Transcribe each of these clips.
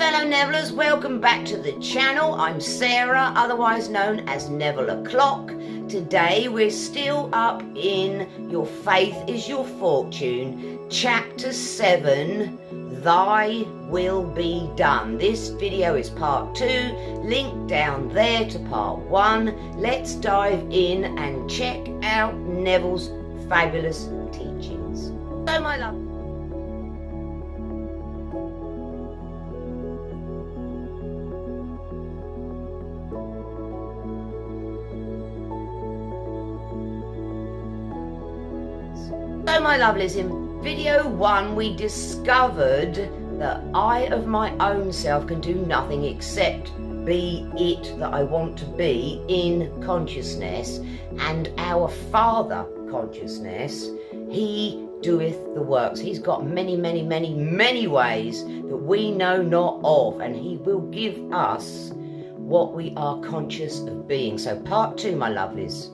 fellow Nevillers, welcome back to the channel. I'm Sarah, otherwise known as Neville O'Clock. Today we're still up in Your Faith is Your Fortune, Chapter 7, Thy Will Be Done. This video is part 2, link down there to part 1. Let's dive in and check out Neville's fabulous teachings. So my love. So my lovelies, in video 1 we discovered that I of my own self can do nothing except be it that I want to be in consciousness, and our Father consciousness, he doeth the works. He's got many ways that we know not of, and he will give us what we are conscious of being. So part 2, my lovelies,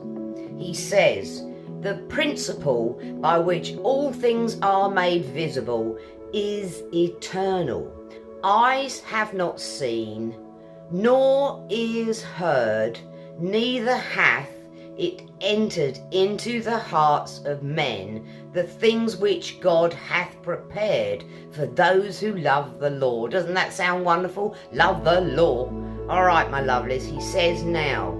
he says, the principle by which all things are made visible is eternal. Eyes have not seen, nor ears heard, neither hath it entered into the hearts of men the things which God hath prepared for those who love the law. Doesn't that sound wonderful? Love the law. All right, my lovelies, he says now,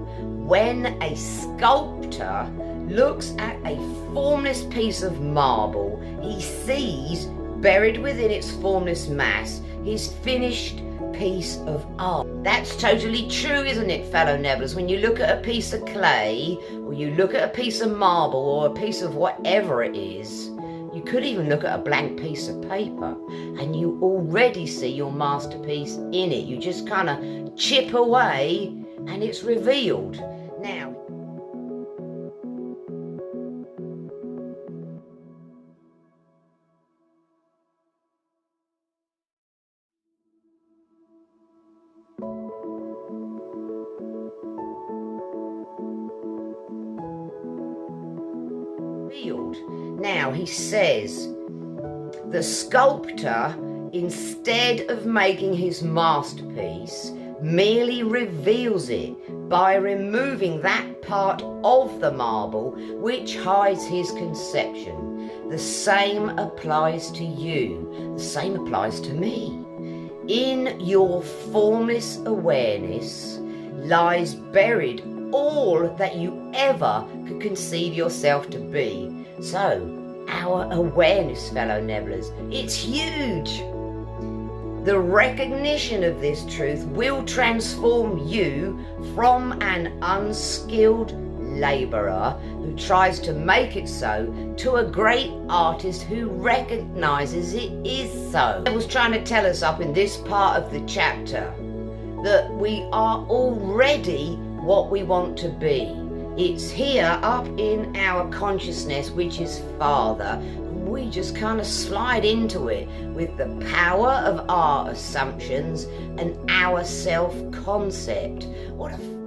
when a sculptor looks at a formless piece of marble, he sees buried within its formless mass his finished piece of art. That's totally true, isn't it, fellow Nevillers? When you look at a piece of clay, or you look at a piece of marble, or a piece of whatever it is, you could even look at a blank piece of paper, and you already see your masterpiece in it. You just kind of chip away, and it's revealed. Now, Now he says, the sculptor, instead of making his masterpiece, merely reveals it by removing that part of the marble which hides his conception. The same applies to you. The same applies to me. In your formless awareness lies buried all that you ever could conceive yourself to be. So, our awareness, fellow Nevillers, it's huge. The recognition of this truth will transform you from an unskilled labourer who tries to make it so to a great artist who recognises it is so. I was trying to tell us up in this part of the chapter that we are already what we want to be. It's here up in our consciousness, which is Father. We just kind of slide into it with the power of our assumptions and our self-concept. What a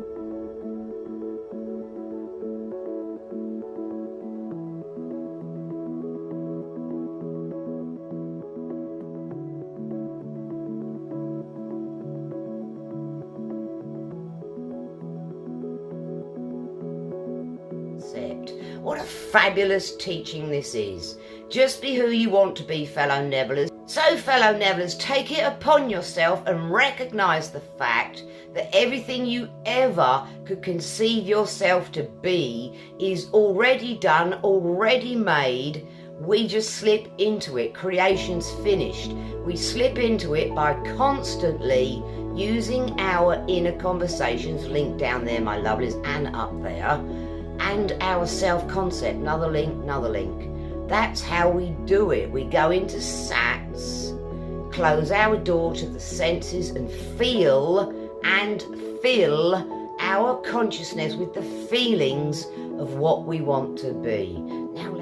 What a fabulous teaching this is. Just be who you want to be, fellow Nevillers. So, fellow Nevillers, take it upon yourself and recognise the fact that everything you ever could conceive yourself to be is already done, already made. We just slip into it. Creation's finished. We slip into it by constantly using our inner conversations, linked down there, my lovelies, and up there, and our self-concept. Another link. That's how we do it. We go into sats, close our door to the senses, and feel and fill our consciousness with the feelings of what we want to be. Now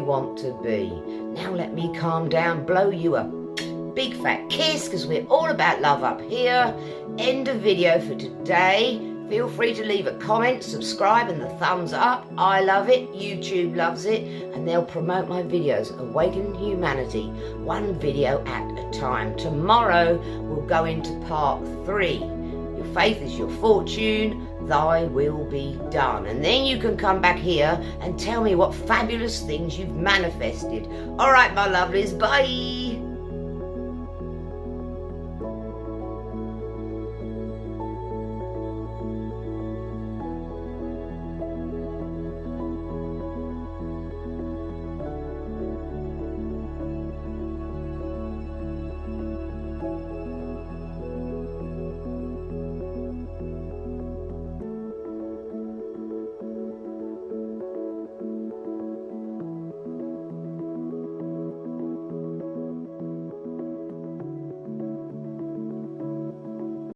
we want to be. Now let me calm down, blow you a big fat kiss, because we're all about love up here. End of video for today. Feel free to leave a comment, subscribe, and the thumbs up. I love it, YouTube loves it, and they'll promote my videos. Awaken humanity, one video at a time. Tomorrow we'll go into part 3. Your faith is your fortune, thy will be done. And then you can come back here and tell me what fabulous things you've manifested. All right, my lovelies, bye.